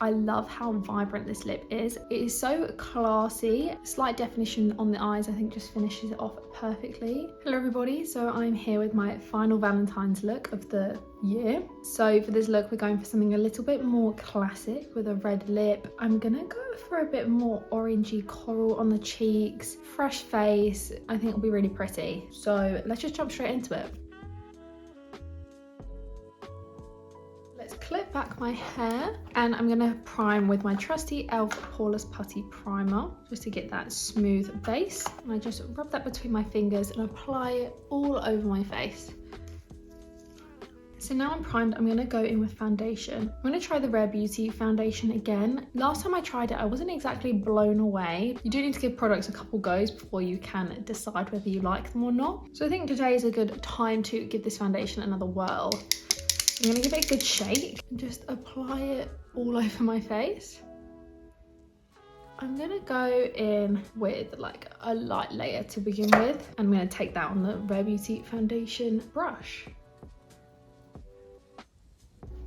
I love how vibrant this lip is. It is so classy. Slight definition on the eyes I think just finishes it off perfectly. Hello everybody, so I'm here with my final Valentine's look of the year. So for this look we're going for something a little bit more classic with a red lip. I'm gonna go for a bit more orangey coral on the cheeks, fresh face. I think it'll be really pretty. So let's just jump straight into it. Clip back my hair and I'm going to prime with my trusty e.l.f. Poreless Putty primer just to get that smooth base, and I just rub that between my fingers and apply it all over my face. So now I'm primed, I'm going to go in with foundation. I'm going to try the Rare Beauty foundation again. Last time I tried it I wasn't exactly blown away. You do need to give products a couple goes before you can decide whether you like them or not. So I think today is a good time to give this foundation another whirl. I'm going to give it a good shake and just apply it all over my face. I'm going to go in with like a light layer to begin with. I'm going to take that on the Rare Beauty foundation brush.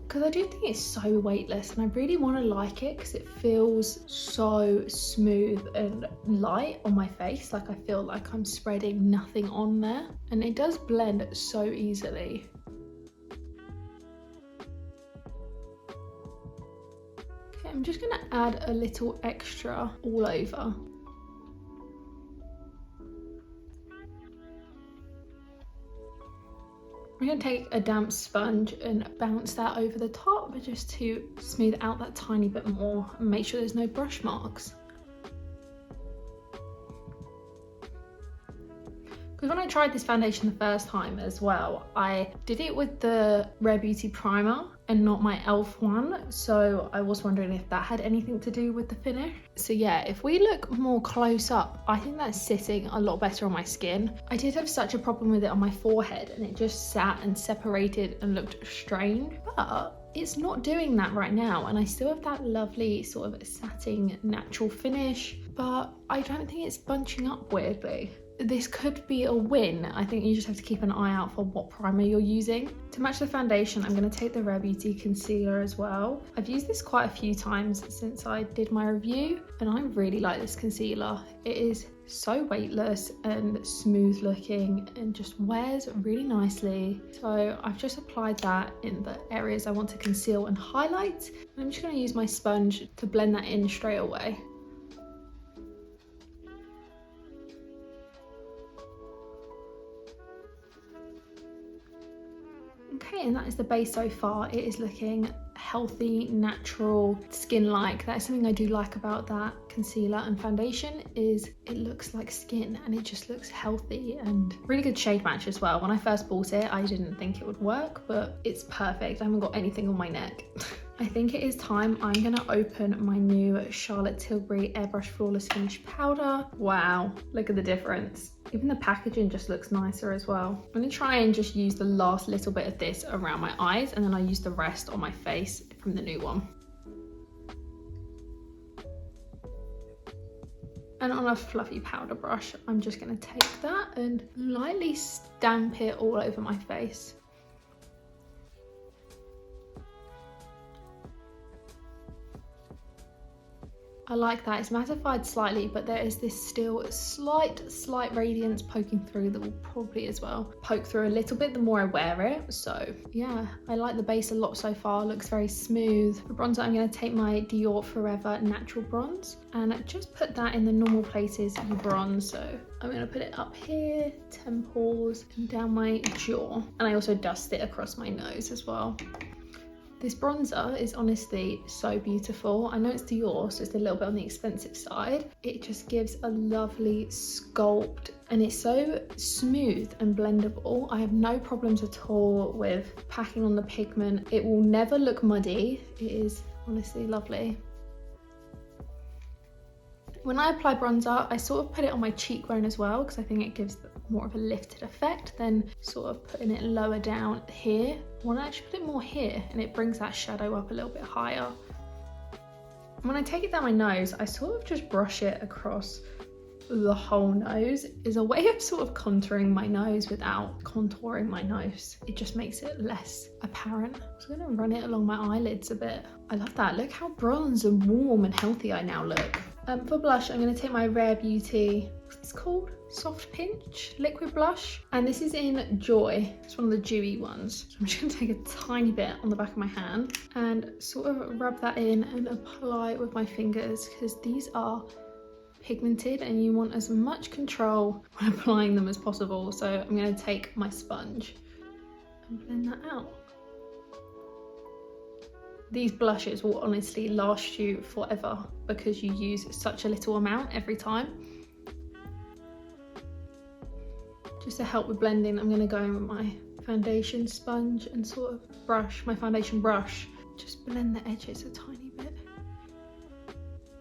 Because I do think it's so weightless and I really want to like it because it feels so smooth and light on my face. Like I feel like I'm spreading nothing on there, and it does blend so easily. I'm just going to add a little extra all over. I'm going to take a damp sponge and bounce that over the top just to smooth out that tiny bit more and make sure there's no brush marks. Because when I tried this foundation the first time as well, I did it with the Rare Beauty primer and not my e.l.f. one, so I was wondering if that had anything to do with the finish. So yeah, if we look more close up, I think that's sitting a lot better on my skin. I did have such a problem with it on my forehead and it just sat and separated and looked strange, but it's not doing that right now, and I still have that lovely sort of satin natural finish, but I don't think it's bunching up weirdly. This could be a win. I think you just have to keep an eye out for what primer you're using. To match the foundation, I'm going to take the Rare Beauty concealer as well. I've used this quite a few times since I did my review, and I really like this concealer. It is so weightless and smooth looking and just wears really nicely. So I've just applied that in the areas I want to conceal and highlight. And I'm just going to use my sponge to blend that in straight away. Okay, and that is the base so far. It is looking healthy, natural, skin-like. That is something I do like about that concealer and foundation, is it looks like skin and it just looks healthy and really good shade match as well. When I first bought it, I didn't think it would work, but it's perfect. I haven't got anything on my neck. I think it is time. I'm gonna open my new Charlotte Tilbury Airbrush Flawless Finish Powder. Wow, look at the difference. Even the packaging just looks nicer as well. I'm gonna try and just use the last little bit of this around my eyes, and then I use the rest on my face from the new one. And on a fluffy powder brush, I'm just gonna take that and lightly stamp it all over my face. I like that. It's mattified slightly, but there is this still slight radiance poking through that will probably as well poke through a little bit the more I wear it. So yeah, I like the base a lot so far. It looks very smooth. For bronzer, I'm going to take my Dior Forever Natural Bronze and just put that in the normal places you bronze. So I'm going to put it up here, temples, and down my jaw. And I also dust it across my nose as well. This bronzer is honestly so beautiful. I know it's Dior, so it's a little bit on the expensive side. It just gives a lovely sculpt and it's so smooth and blendable. I have no problems at all with packing on the pigment. It will never look muddy. It is honestly lovely. When I apply bronzer, I sort of put it on my cheekbone as well because I think it gives more of a lifted effect than sort of putting it lower down here. I want to actually put it more here and it brings that shadow up a little bit higher. When I take it down my nose, I sort of just brush it across the whole nose is a way of sort of contouring my nose without contouring my nose. It just makes it less apparent. I'm just gonna run it along my eyelids a bit. I love that. Look how bronze and warm and healthy I now look. For blush, I'm gonna take my Rare Beauty, what's this called? Soft Pinch Liquid Blush. And this is in Joy. It's one of the dewy ones. So I'm just gonna take a tiny bit on the back of my hand and sort of rub that in and apply it with my fingers, because these are pigmented and you want as much control when applying them as possible. So I'm going to take my sponge and blend that out. These blushes will honestly last you forever because you use such a little amount every time. Just to help with blending, I'm going to go in with my foundation sponge and sort of brush, my foundation brush, just blend the edges a tiny bit.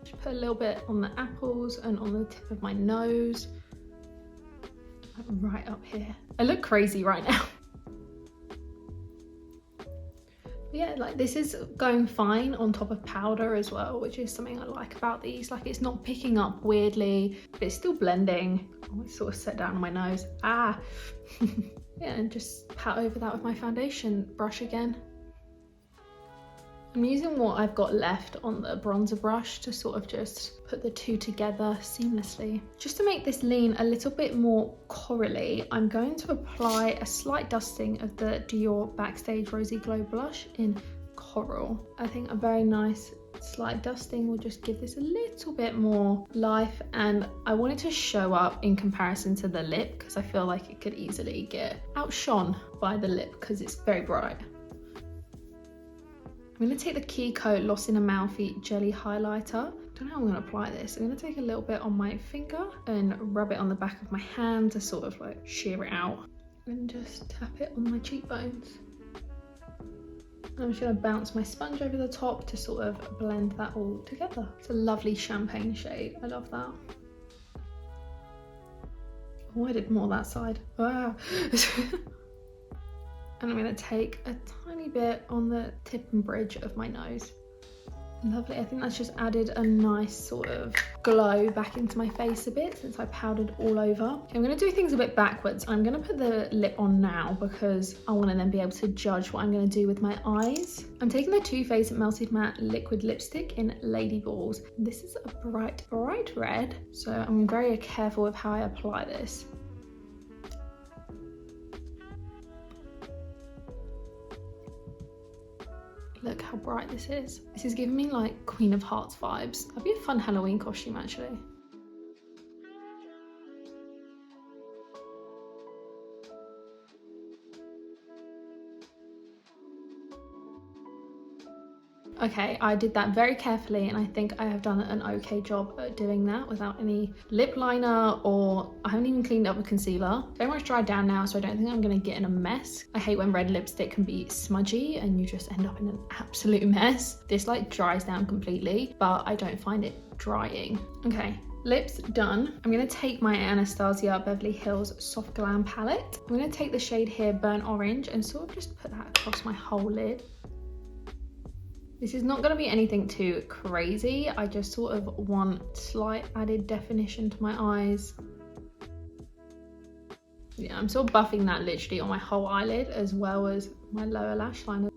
Just put a little bit on the apples and on the tip of my nose, right up here. I look crazy right now. Yeah, like this is going fine on top of powder as well, which is something I like about these. Like it's not picking up weirdly, but it's still blending. Oh, it's sort of set down on my nose. Ah. Yeah, and just pat over that with my foundation brush again. I'm using what I've got left on the bronzer brush to sort of just put the two together seamlessly. Just to make this lean a little bit more corally, I'm going to apply a slight dusting of the Dior Backstage Rosy Glow Blush in Coral. I think a very nice slight dusting will just give this a little bit more life, and I want it to show up in comparison to the lip because I feel like it could easily get outshone by the lip because it's very bright. I'm going to take the Kiko Lost in Amalfi Jelly Highlighter. I don't know how I'm going to apply this. I'm going to take a little bit on my finger and rub it on the back of my hand to sort of like sheer it out. And just tap it on my cheekbones. And I'm just going to bounce my sponge over the top to sort of blend that all together. It's a lovely champagne shade. I love that. Oh, I did more that side. Wow. And I'm going to take a tiny bit on the tip and bridge of my nose. Lovely. I think that's just added a nice sort of glow back into my face a bit since I powdered all over. Okay, I'm going to do things a bit backwards. I'm going to put the lip on now because I want to then be able to judge what I'm going to do with my eyes. I'm taking the Too Faced Melted Matte Liquid Lipstick in Lady Balls. This is a bright red, so I'm very careful with how I apply this. Look how bright this is. This is giving me like Queen of Hearts vibes. That'd be a fun Halloween costume actually. Okay, I did that very carefully and I think I have done an okay job at doing that without any lip liner, or I haven't even cleaned up with concealer. Very much dried down now, so I don't think I'm gonna get in a mess. I hate when red lipstick can be smudgy and you just end up in an absolute mess. This like dries down completely, but I don't find it drying. Okay. Lips done. I'm going to take my Anastasia Beverly Hills Soft Glam palette. I'm going to take the shade here, Burnt Orange, and sort of just put that across my whole lid. This is not going to be anything too crazy. I just sort of want slight added definition to my eyes. Yeah, I'm sort of buffing that literally on my whole eyelid as well as my lower lash line.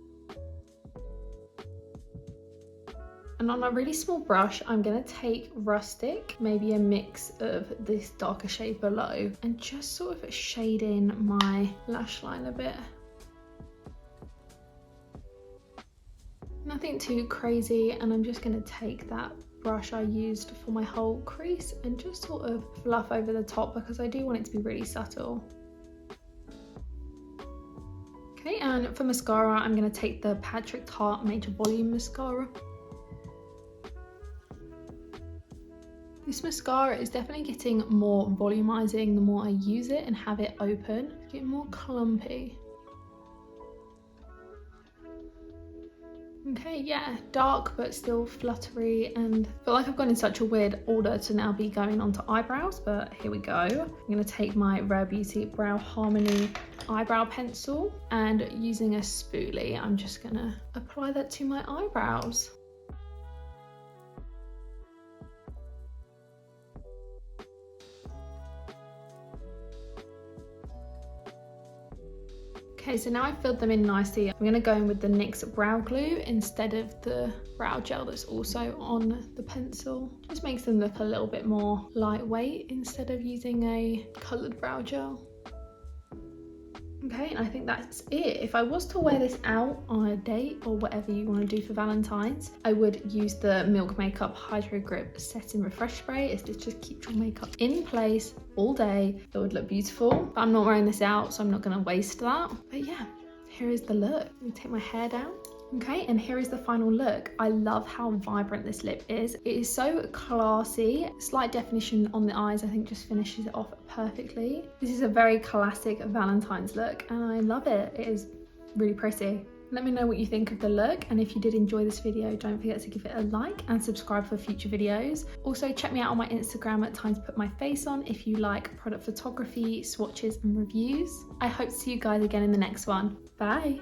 And on a really small brush, I'm going to take Rustic, maybe a mix of this darker shade below, and just sort of shade in my lash line a bit. Nothing too crazy, and I'm just going to take that brush I used for my whole crease and just sort of fluff over the top because I do want it to be really subtle. Okay, and for mascara, I'm going to take the Patrick Tarte Major Volume Mascara. This mascara is definitely getting more volumizing the more I use it and have it open. It's getting more clumpy. Okay, yeah, dark but still fluttery, and I feel like I've gone in such a weird order to now be going on to eyebrows, but here we go. I'm going to take my Rare Beauty Brow Harmony eyebrow pencil, and using a spoolie, I'm just going to apply that to my eyebrows. Okay, so now I've filled them in nicely. I'm going to go in with the NYX Brow Glue instead of the brow gel that's also on the pencil. Just makes them look a little bit more lightweight instead of using a coloured brow gel. Okay, and I think that's it. If I was to wear this out on a date or whatever you want to do for Valentine's, I would use the Milk Makeup Hydro Grip Set and Refresh Spray. It just keeps your makeup in place all day. It would look beautiful, but I'm not wearing this out, so I'm not going to waste that. But yeah, here is the look. Let me take my hair down. Okay, and here is the final look. I love how vibrant this lip is. It is so classy. Slight definition on the eyes, I think, just finishes it off perfectly. This is a very classic Valentine's look, and I love it. It is really pretty. Let me know what you think of the look, and if you did enjoy this video, don't forget to give it a like and subscribe for future videos. Also, check me out on my Instagram at Time to Put My Face On if you like product photography, swatches and reviews. I hope to see you guys again in the next one. Bye!